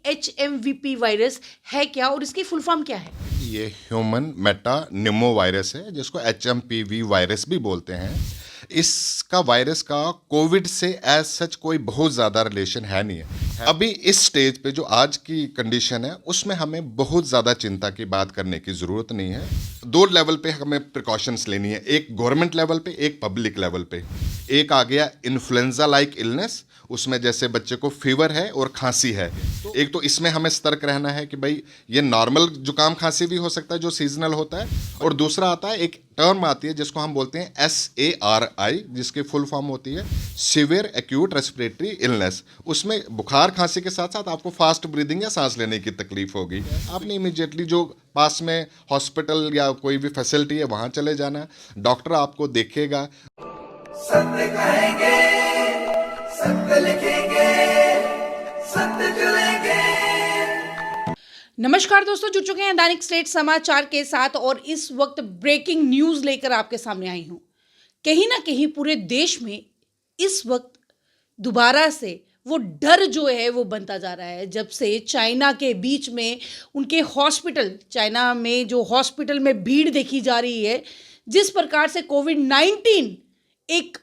HMVP virus है क्या और इसकी फुल फॉर्म क्या है? ये ह्यूमन मेटा निमो वायरस है जिसको HMPV वायरस भी बोलते हैं। इसका वायरस का कोविड से एज सच कोई बहुत ज़्यादा रिलेशन है नहीं है। अभी इस स्टेज पे जो आज की कंडीशन है उसमें हमें बहुत ज़्यादा चिंता की बात करने की ज़रूरत नहीं है। दो लेवल पे हमें प्रिकॉशंस लेनी है, एक गवर्नमेंट लेवल पे, एक पब्लिक लेवल पे। एक आ गया इन्फ्लुएंजा लाइक इलनेस, उसमें जैसे बच्चे को फीवर है और खांसी है। एक तो इसमें हमें सतर्क रहना है कि भाई ये नॉर्मल जुकाम खांसी भी हो सकता है जो सीजनल होता है, और दूसरा आता है एक टर्म आती है जिसको हम बोलते हैं SARI, जिसकी फुल फॉर्म होती है सीवियर एक्यूट रेस्पिरेटरी इलनेस। उसमें बुखार खांसी के साथ साथ आपको फास्ट ब्रीदिंग या सांस लेने की तकलीफ होगी। आपने इमीडिएटली जो पास में हॉस्पिटल या कोई भी फैसिलिटी है वहां चले जाना, डॉक्टर आपको देखेगा। सत्य कहेंगे, सत्य लिखेंगे, सत्य चलेंगे। नमस्कार दोस्तों, जुड़ चुके हैं दैनिक स्टेट समाचार के साथ और इस वक्त ब्रेकिंग न्यूज लेकर आपके सामने आई हूं। कहीं ना कहीं पूरे देश में इस वक्त दोबारा से वो डर जो है वो बनता जा रहा है, जब से चाइना के बीच में उनके हॉस्पिटल, चाइना में जो हॉस्पिटल में भीड़ देखी जा रही है, जिस प्रकार से कोविड-19 एक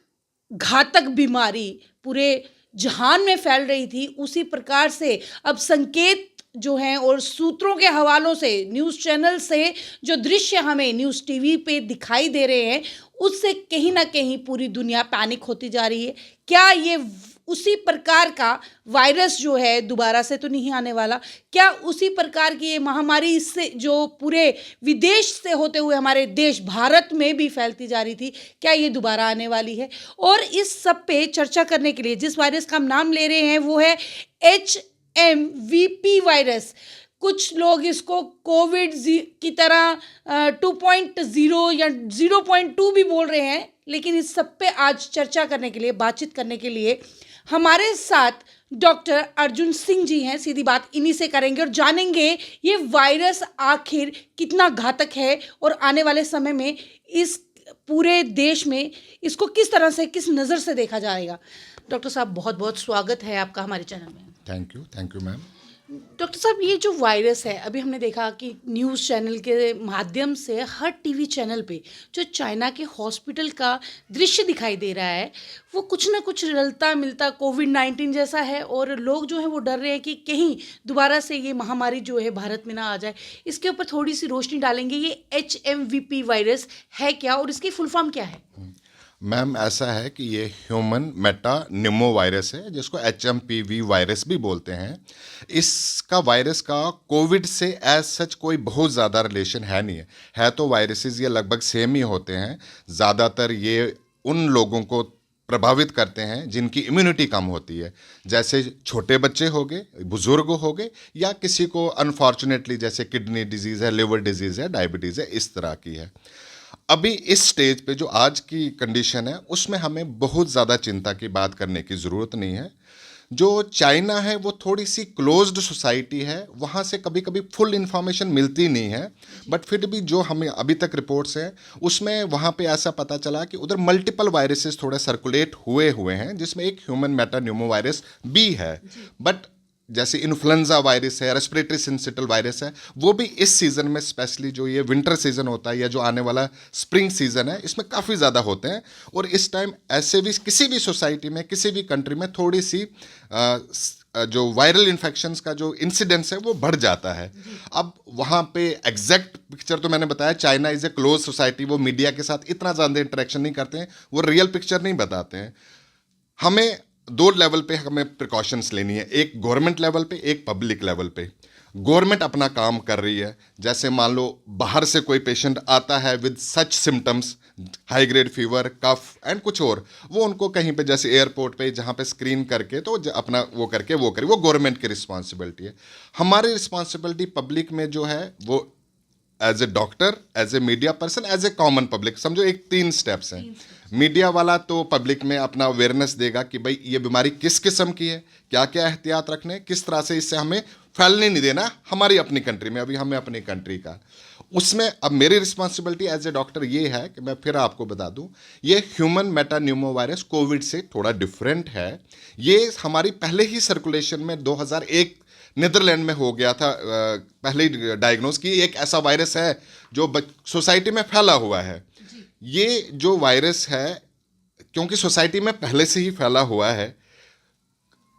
घातक बीमारी पूरे जहान में फैल रही थी, उसी प्रकार से अब संकेत जो हैं और सूत्रों के हवालों से, न्यूज़ चैनल से जो दृश्य हमें न्यूज़ टीवी पे दिखाई दे रहे हैं, उससे कहीं ना कहीं पूरी दुनिया पैनिक होती जा रही है। क्या ये उसी प्रकार का वायरस जो है दोबारा से तो नहीं आने वाला? क्या उसी प्रकार की ये महामारी इससे जो पूरे विदेश से होते हुए हमारे देश भारत में भी फैलती जा रही थी, क्या ये दोबारा आने वाली है? और इस सब पे चर्चा करने के लिए जिस वायरस का हम नाम ले रहे हैं वो है HMVP वायरस। कुछ लोग इसको कोविड की तरह 2.0 या 0.2 भी बोल रहे हैं, लेकिन इस सब पे आज चर्चा करने के लिए, बातचीत करने के लिए हमारे साथ डॉक्टर अर्जुन सिंह जी हैं। सीधी बात इन्हीं से करेंगे और जानेंगे ये वायरस आखिर कितना घातक है और आने वाले समय में इस पूरे देश में इसको किस तरह से, किस नज़र से देखा जाएगा। डॉक्टर साहब, बहुत बहुत स्वागत है आपका हमारे चैनल में। Thank you ma'am. डॉक्टर साहब, ये जो वायरस है, अभी हमने देखा कि न्यूज़ चैनल के माध्यम से हर टीवी चैनल पे जो चाइना के हॉस्पिटल का दृश्य दिखाई दे रहा है, वो कुछ ना कुछ रलता मिलता कोविड-19 जैसा है और लोग जो हैं वो डर रहे हैं कि कहीं दोबारा से ये महामारी जो है भारत में ना आ जाए। इसके ऊपर थोड़ी सी रोशनी डालेंगे, ये HMVP वायरस है क्या और इसकी फुल फॉर्म क्या है? मैम, ऐसा है कि ये ह्यूमन मेटा निमो वायरस है जिसको HMPV वायरस भी बोलते हैं। इसका वायरस का कोविड से एज सच कोई बहुत ज़्यादा रिलेशन है नहीं है तो वायरसेस ये लगभग सेम ही होते हैं। ज़्यादातर ये उन लोगों को प्रभावित करते हैं जिनकी इम्यूनिटी कम होती है, जैसे छोटे बच्चे हो गए, बुजुर्ग हो गए, या किसी को अनफॉर्चुनेटली जैसे किडनी डिजीज़ है, लिवर डिजीज़ है, डायबिटीज़ है, इस तरह की है। अभी इस स्टेज पे जो आज की कंडीशन है उसमें हमें बहुत ज़्यादा चिंता की बात करने की ज़रूरत नहीं है। जो चाइना है वो थोड़ी सी क्लोज्ड सोसाइटी है, वहाँ से कभी कभी फुल इन्फॉर्मेशन मिलती नहीं है, बट फिर भी जो हमें अभी तक रिपोर्ट्स हैं उसमें वहाँ पे ऐसा पता चला कि उधर मल्टीपल वायरसेस थोड़े सर्कुलेट हुए हैं, जिसमें एक ह्यूमन मेटान्यूमो वायरस भी है। बट जैसे इन्फ्लुएंजा वायरस है, रेस्पिरेटरी सिंसिटिव वायरस है, वो भी इस सीज़न में, स्पेशली जो ये विंटर सीज़न होता है या जो आने वाला स्प्रिंग सीज़न है, इसमें काफ़ी ज़्यादा होते हैं। और इस टाइम ऐसे भी किसी भी सोसाइटी में, किसी भी कंट्री में थोड़ी सी जो वायरल इन्फेक्शंस का जो इंसिडेंस है वो बढ़ जाता है। अब वहाँ पे एग्जैक्ट पिक्चर तो मैंने बताया, China is a close society, वो मीडिया के साथ इतना ज़्यादा इंटरेक्शन नहीं करते हैं, वो रियल पिक्चर नहीं बताते हैं। हमें दो लेवल पे हमें प्रिकॉशंस लेनी है, एक गवर्नमेंट लेवल पे, एक पब्लिक लेवल पे। गवर्नमेंट अपना काम कर रही है, जैसे मान लो बाहर से कोई पेशेंट आता है with such symptoms, high grade fever, cough and कुछ और, वो उनको कहीं पे जैसे एयरपोर्ट पे जहाँ पे स्क्रीन करके तो अपना वो करे, वो गवर्नमेंट की रिस्पॉन्सिबिलिटी है। हमारी रिस्पॉन्सिबिलिटी पब्लिक में जो है वो as a doctor, as a media person, as a common public, समझो एक 3 स्टेप्स हैं। मीडिया वाला तो पब्लिक में अपना अवेयरनेस देगा कि भाई ये बीमारी किस किस्म की है, क्या क्या एहतियात रखने, किस तरह से इससे हमें फैलने नहीं देना हमारी अपनी कंट्री में, अभी हमें अपनी कंट्री का। उसमें अब मेरी रिस्पॉन्सिबिलिटी एज ए डॉक्टर ये है कि मैं फिर आपको बता दूं, ये ह्यूमन मेटान्यूमो वायरस कोविड से थोड़ा डिफरेंट है। ये हमारी पहले ही सर्कुलेशन में 2001 नीदरलैंड में हो गया था पहले ही डायग्नोज कि एक ऐसा वायरस है जो सोसाइटी में फैला हुआ है। ये जो वायरस है, क्योंकि सोसाइटी में पहले से ही फैला हुआ है,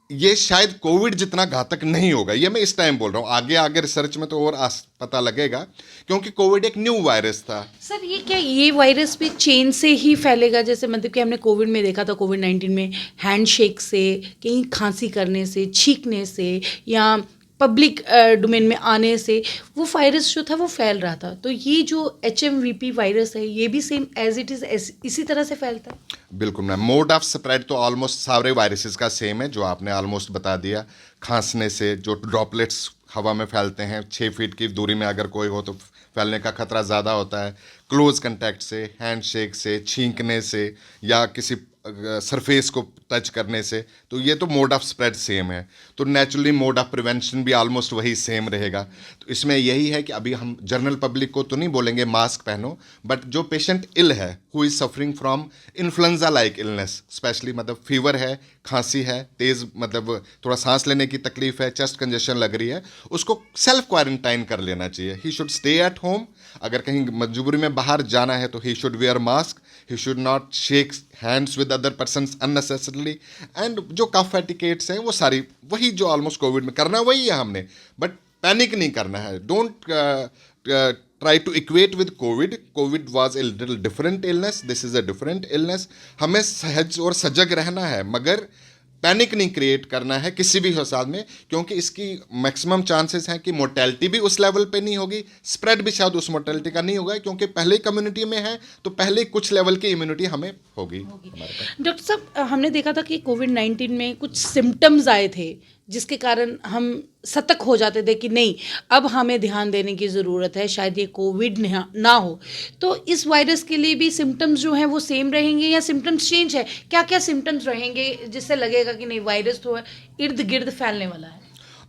ये शायद कोविड जितना घातक नहीं होगा। ये मैं इस टाइम बोल रहा हूँ, आगे आगे रिसर्च में तो और पता लगेगा, क्योंकि कोविड एक न्यू वायरस था। सर ये क्या ये वायरस भी चेन से ही फैलेगा? जैसे मतलब कि हमने कोविड में देखा था, कोविड-19 में हैंडशेक से, कहीं खांसी करने से, छींकने से या पब्लिक डोमेन में आने से वो वायरस जो था वो फैल रहा था। तो ये जो HMVP वायरस है ये भी सेम एज इट इज़ इसी तरह से फैलता है? बिल्कुल मैम, मोड ऑफ स्प्रेड तो ऑलमोस्ट सारे वायरसेस का सेम है, जो आपने ऑलमोस्ट बता दिया। खांसने से जो ड्रॉपलेट्स हवा में फैलते हैं, 6 फीट की दूरी में अगर कोई हो तो फैलने का खतरा ज़्यादा होता है। क्लोज कंटैक्ट से, हैंडशेक से, छींकने से या किसी सरफेस को टच करने से, तो ये तो मोड ऑफ स्प्रेड सेम है। तो नेचुरली मोड ऑफ प्रिवेंशन भी ऑलमोस्ट वही सेम रहेगा। तो इसमें यही है कि अभी हम जनरल पब्लिक को तो नहीं बोलेंगे मास्क पहनो, बट जो पेशेंट इल है, who is suffering from influenza like illness, specially मतलब फीवर है, खांसी है, तेज़ मतलब थोड़ा सांस लेने की तकलीफ है, चेस्ट कंजेशन लग रही है, उसको सेल्फ क्वारंटाइन कर लेना चाहिए। He should stay at home. अगर कहीं मजबूरी में बाहर जाना है तो he should wear mask, he should not shake hands with other persons unnecessarily, and जो कफ एटिकेट्स हैं वो सारी वही जो ऑलमोस्ट कोविड में करना वही है हमने, बट पैनिक नहीं करना है। Don't try to equate with Covid. Covid was a little different illness, this is a different illness. हमें सहज और सजग रहना है, मगर पैनिक नहीं क्रिएट करना है किसी भी हिसाब में, क्योंकि इसकी मैक्सिमम चांसेस हैं कि मोर्टेलिटी भी उस लेवल पे नहीं होगी, स्प्रेड भी शायद उस मोर्टेलिटी का नहीं होगा, क्योंकि पहले कम्युनिटी में है तो पहले कुछ लेवल की इम्यूनिटी हमें होगी हमारे पास। डॉक्टर साहब हमने देखा था कि कोविड-19 में कुछ सिम्टम्स आए थे जिसके कारण हम सतर्क हो जाते थे कि नहीं अब हमें ध्यान देने की ज़रूरत है, शायद ये कोविड ना हो। तो इस वायरस के लिए भी सिम्टम्स जो हैं वो सेम रहेंगे या सिम्टम्स चेंज है? क्या क्या सिम्टम्स रहेंगे जिससे लगेगा कि नहीं वायरस तो इर्द गिर्द फैलने वाला है?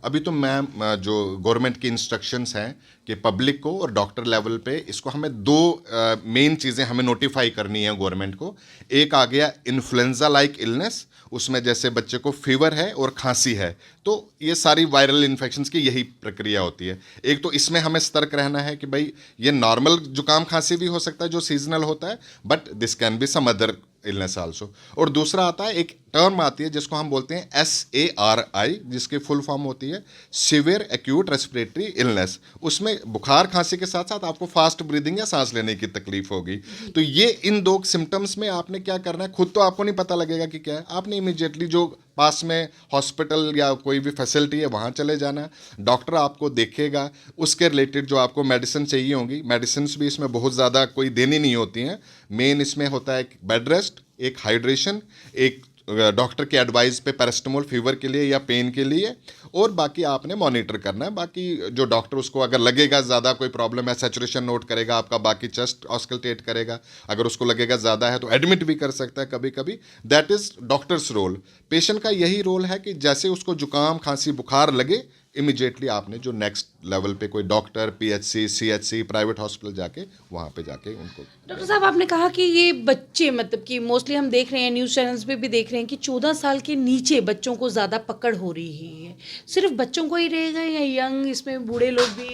अभी तो मैम जो गवर्नमेंट की इंस्ट्रक्शंस हैं कि पब्लिक को और डॉक्टर लेवल पे इसको हमें 2 मेन चीज़ें हमें नोटिफाई करनी है गवर्नमेंट को। एक आ गया इन्फ्लुएंजा लाइक इलनेस, उसमें जैसे बच्चे को फीवर है और खांसी है, तो ये सारी वायरल इन्फेक्शंस की यही प्रक्रिया होती है। एक तो इसमें हमें सतर्क रहना है कि भाई ये नॉर्मल जुकाम खांसी भी हो सकता है जो सीजनल होता है, but this can be some other illness also. और दूसरा आता है, एक टर्म आती है जिसको हम बोलते हैं SARI, जिसकी फुल फॉर्म होती है सीवियर एक्यूट रेस्पिरेटरी इलनेस। उसमें बुखार खांसी के साथ साथ आपको फास्ट ब्रीदिंग या सांस लेने की तकलीफ होगी। तो ये इन 2 सिम्टम्स में आपने क्या करना है, खुद तो आपको नहीं पता लगेगा कि क्या है, आपने इमीडिएटली जो पास में हॉस्पिटल या कोई भी फैसिलिटी है वहाँ चले जाना है। डॉक्टर आपको देखेगा, उसके रिलेटेड जो आपको मेडिसिन चाहिए होंगी, मेडिसिन भी इसमें बहुत ज़्यादा कोई देनी नहीं होती हैं। मेन इसमें होता है एक बेड रेस्ट, एक हाइड्रेशन, एक डॉक्टर के एडवाइस पे पैरास्टामोल फीवर के लिए या पेन के लिए, और बाकी आपने मॉनिटर करना है। बाकी जो डॉक्टर उसको अगर लगेगा ज़्यादा कोई प्रॉब्लम है, सैचुरेशन नोट करेगा आपका, बाकी चेस्ट ऑस्कल्टेट करेगा, अगर उसको लगेगा ज़्यादा है तो एडमिट भी कर सकता है कभी कभी। That is doctor's role. Patient का यही रोल है कि जैसे उसको जुकाम खांसी बुखार लगे, इमीडिएटली आपने जो नेक्स्ट लेवल पे कोई doctor, PHC, CHC, private hospital जाके वहाँ पे जाके उनको। डॉक्टर साहब आपने कहा कि ये बच्चे मतलब कि मोस्टली हम देख रहे हैं न्यूज़ चैनल्स पे भी देख रहे हैं कि 14 साल के नीचे बच्चों को ज़्यादा पकड़ हो रही है। सिर्फ बच्चों को ही रहेगा या यंग इसमें बूढ़े लोग भी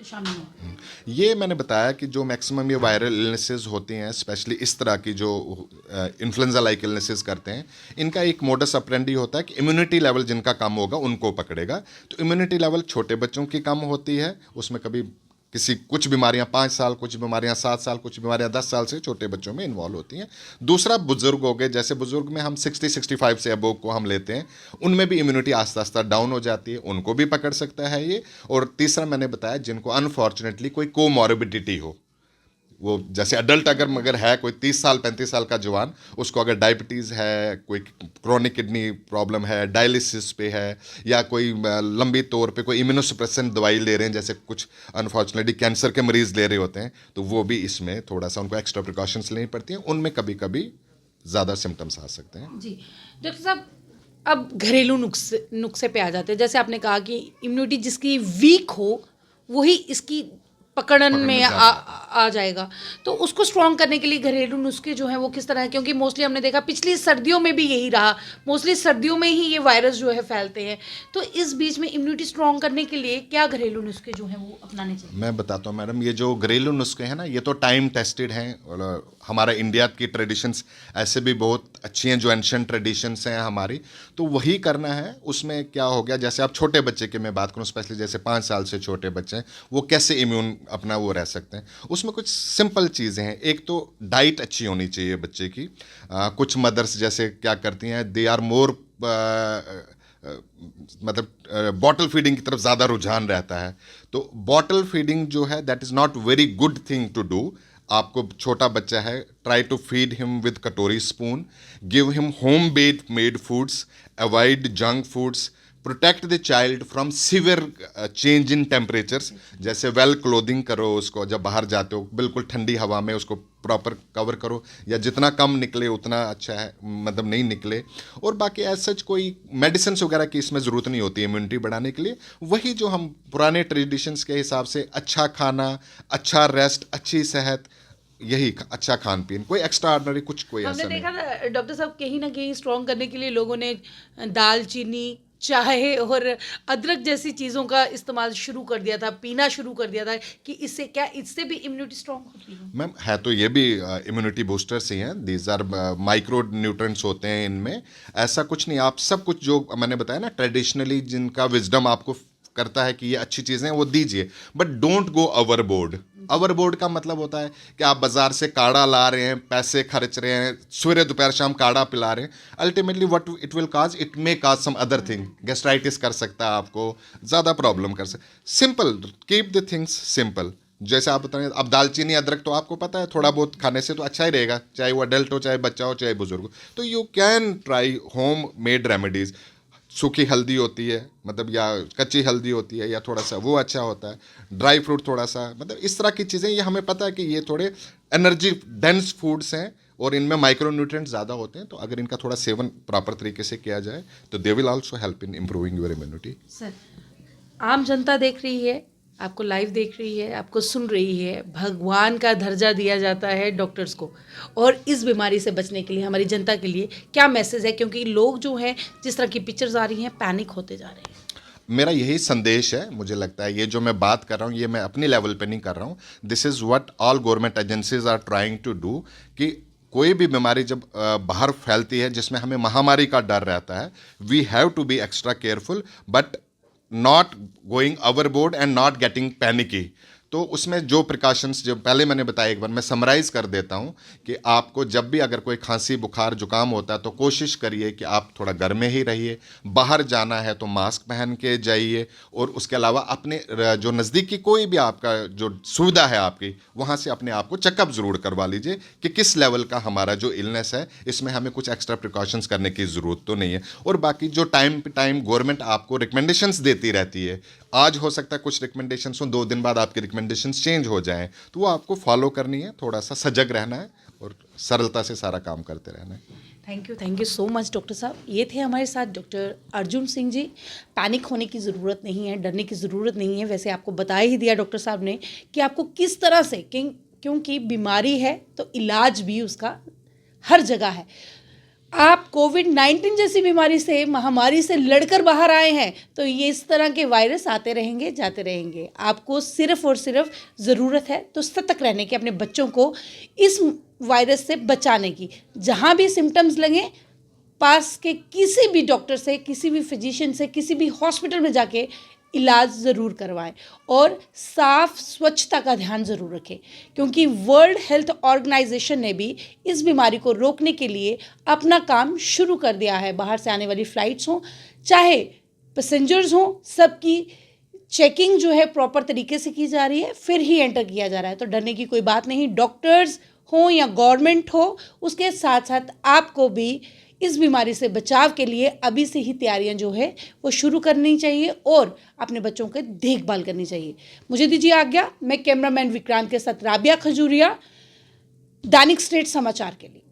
शामिल हों? ये मैंने बताया कि जो मैक्सिमम ये वायरल इलनेसेस होती हैं, स्पेशली इस तरह की जो इन्फ्लुएंजा लाइक इलनेसेस करते हैं, इनका एक मोडस ऑपरेंडी होता है कि इम्यूनिटी लेवल जिनका कम होगा उनको पकड़ेगा। तो इम्यूनिटी लेवल छोटे बच्चों की कम होती है, उसमें कभी किसी कुछ बीमारियां 5 साल, कुछ बीमारियां 7 साल, कुछ बीमारियां 10 साल से छोटे बच्चों में इन्वॉल्व होती हैं। दूसरा बुजुर्ग हो गए, जैसे बुजुर्ग में हम 60-65 से अबोव को हम लेते हैं, उनमें भी इम्यूनिटी आस्ता आस्ता डाउन हो जाती है, उनको भी पकड़ सकता है ये। और तीसरा मैंने बताया जिनको अनफॉर्चुनेटली कोई कोमॉर्बिडिटी हो, वो जैसे अडल्ट अगर मगर है कोई 30 साल 35 साल का जवान, उसको अगर डायबिटीज़ है, कोई क्रोनिक किडनी प्रॉब्लम है, डायलिसिस पे है, या कोई लंबी तौर पे कोई इम्यूनोसप्रेसेंट दवाई ले रहे हैं, जैसे कुछ अनफॉर्चुनेटली कैंसर के मरीज़ ले रहे होते हैं, तो वो भी इसमें थोड़ा सा उनको एक्स्ट्रा प्रिकॉशंस लेनी पड़ती हैं। उनमें कभी कभी ज़्यादा सिम्टम्स आ सकते हैं। जी डॉक्टर साहब, अब घरेलू नुस्खे पे आ जाते हैं। जैसे आपने कहा कि इम्यूनिटी जिसकी वीक हो वही इसकी पकड़न में आ जाएगा, तो उसको स्ट्रॉन्ग करने के लिए घरेलू नुस्खे जो हैं वो किस तरह हैं? क्योंकि मोस्टली हमने देखा पिछली सर्दियों में भी यही रहा, मोस्टली सर्दियों में ही ये वायरस जो है फैलते हैं, तो इस बीच में इम्यूनिटी स्ट्रॉन्ग करने के लिए क्या घरेलू नुस्खे जो हैं वो अपनाने चाहिए? मैं बताता हूँ मैडम, ये जो घरेलू नुस्खे हैं ना, ये तो टाइम टेस्टेड हैं। और हमारा इंडिया की ट्रेडिशंस ऐसे भी बहुत अच्छी हैं, जो एंशिएंट ट्रेडिशंस हैं हमारी, तो वही करना है। उसमें क्या हो गया, जैसे आप छोटे बच्चे की मैं बात करूँ, स्पेशली जैसे 5 साल से छोटे बच्चे हैं, वो कैसे इम्यून अपना वो रह सकते हैं, उसमें कुछ सिंपल चीज़ें हैं। एक तो डाइट अच्छी होनी चाहिए बच्चे की। कुछ मदर्स जैसे क्या करती हैं, दे आर मोर मतलब बॉटल फीडिंग की तरफ ज़्यादा रुझान रहता है। तो बॉटल फीडिंग जो है, that is not very good thing to do. आपको छोटा बच्चा है, try to feed him with katori spoon, give him home made foods, avoid junk foods, protect the child from severe change in temperatures. जैसे well clothing करो उसको, जब बाहर जाते हो बिल्कुल ठंडी हवा में उसको प्रॉपर कवर करो, या जितना कम निकले उतना अच्छा है, मतलब नहीं निकले। और बाकी एज सच कोई मेडिसिन वगैरह की इसमें ज़रूरत नहीं होती इम्यूनिटी बढ़ाने के लिए। वही जो हम पुराने ट्रेडिशंस के हिसाब से, अच्छा खाना, अच्छा रेस्ट, अच्छी सेहत, यही अच्छा खान पीन, कोई एक्स्ट्रा ऑर्डिनरी कुछ कोई हमने ऐसा नहीं। देखा था डॉक्टर साहब, कहीं ना कहीं स्ट्रॉन्ग करने के लिए लोगों ने दालचीनी, चाय और अदरक जैसी चीज़ों का इस्तेमाल शुरू कर दिया था, पीना शुरू कर दिया था, कि इससे भी इम्यूनिटी स्ट्रॉन्ग होती है? मैम है तो ये भी इम्यूनिटी बूस्टर्स ही हैं। दीज आर माइक्रो न्यूट्रेंट्स होते हैं इनमें। ऐसा कुछ नहीं, आप सब कुछ जो मैंने बताया ना, ट्रेडिशनली जिनका विजडम आपको करता है कि ये अच्छी चीज़ें हैं, वो दीजिए, but don't go overboard. Overboard का मतलब होता है कि आप बाजार से काढ़ा ला रहे हैं, पैसे खर्च रहे हैं, सवेरे दोपहर शाम काढ़ा पिला रहे हैं। Ultimately what it will cause, it may cause some other thing, gastritis कर सकता है आपको, ज़्यादा प्रॉब्लम कर सकता। Simple, keep the things simple. जैसे आप बताएं, अब दालचीनी अदरक तो आपको पता है, थोड़ा बहुत खाने से तो अच्छा ही रहेगा, चाहे वो अडल्ट हो, चाहे बच्चा हो, चाहे बुजुर्ग हो। तो you can try home made remedies. सूखी हल्दी होती है, मतलब या कच्ची हल्दी होती है, या थोड़ा सा वो अच्छा होता है। ड्राई फ्रूट थोड़ा सा, मतलब इस तरह की चीज़ें, ये हमें पता है कि ये थोड़े एनर्जी डेंस फूड्स हैं और इनमें माइक्रो न्यूट्रिएंट्स ज़्यादा होते हैं। तो अगर इनका थोड़ा सेवन प्रॉपर तरीके से किया जाए तो they will also help in improving your immunity. Sir, आम जनता देख रही है, आपको लाइव देख रही है, आपको सुन रही है, भगवान का दर्जा दिया जाता है डॉक्टर्स को, और इस बीमारी से बचने के लिए हमारी जनता के लिए क्या मैसेज है? क्योंकि लोग जो हैं, जिस तरह की पिक्चर्स आ रही हैं, पैनिक होते जा रहे हैं। मेरा यही संदेश है, मुझे लगता है ये जो मैं बात कर रहा हूँ, ये मैं अपनी लेवल पे नहीं कर रहा हूँ। This is what all government agencies are trying to do, कि कोई भी बीमारी जब बाहर फैलती है जिसमें हमें महामारी का डर रहता है, we have to be extra careful, but not going overboard and not getting panicky. तो उसमें जो प्रिकॉशंस जो पहले मैंने बताया, एक बार मैं समराइज़ कर देता हूँ कि आपको जब भी अगर कोई खांसी बुखार जुकाम होता है तो कोशिश करिए कि आप थोड़ा घर में ही रहिए। बाहर जाना है तो मास्क पहन के जाइए, और उसके अलावा अपने जो नज़दीकी कोई भी आपका जो सुविधा है आपकी, वहाँ से अपने आप को चेकअप ज़रूर करवा लीजिए कि किस लेवल का हमारा जो इलनेस है, इसमें हमें कुछ एक्स्ट्रा प्रिकॉशंस करने की ज़रूरत तो नहीं है। और बाकी जो टाइम पे टाइम गवर्नमेंट आपको रिकमेंडेशंस देती रहती है, आज हो सकता है कुछ रिकमेंडेशंस हो, 2 दिन बाद आपकी रिकमेंडेशंस चेंज हो जाएं, तो वो आपको फॉलो करनी है। थोड़ा सा सजग रहना है और सरलता से सारा काम करते रहना है। Thank you so much doctor साहब। ये थे हमारे साथ डॉक्टर अर्जुन सिंह जी। पैनिक होने की ज़रूरत नहीं है, डरने की ज़रूरत नहीं है। वैसे आपको बता ही दिया डॉक्टर साहब ने कि आपको किस तरह से, क्योंकि बीमारी है तो इलाज भी उसका हर जगह है। आप कोविड-19 जैसी बीमारी से, महामारी से लड़कर बाहर आए हैं, तो ये इस तरह के वायरस आते रहेंगे, जाते रहेंगे। आपको सिर्फ़ और सिर्फ ज़रूरत है तो सतर्क रहने की, अपने बच्चों को इस वायरस से बचाने की। जहाँ भी सिम्टम्स लगें, पास के किसी भी डॉक्टर से, किसी भी फिजिशियन से, किसी भी हॉस्पिटल में जाके इलाज ज़रूर करवाएं, और साफ स्वच्छता का ध्यान ज़रूर रखें, क्योंकि वर्ल्ड हेल्थ ऑर्गेनाइजेशन ने भी इस बीमारी को रोकने के लिए अपना काम शुरू कर दिया है। बाहर से आने वाली फ़्लाइट्स हों, चाहे पैसेंजर्स हों, सबकी चेकिंग जो है प्रॉपर तरीके से की जा रही है, फिर ही एंटर किया जा रहा है। तो डरने की कोई बात नहीं। डॉक्टर्स हो या गवर्नमेंट हो, उसके साथ साथ आपको भी इस बीमारी से बचाव के लिए अभी से ही तैयारियां जो है वो शुरू करनी चाहिए, और अपने बच्चों की देखभाल करनी चाहिए। मुझे दीजिए आज्ञा। मैं कैमरामैन विक्रांत के साथ राबिया खजूरिया, दैनिक स्टेट समाचार के लिए।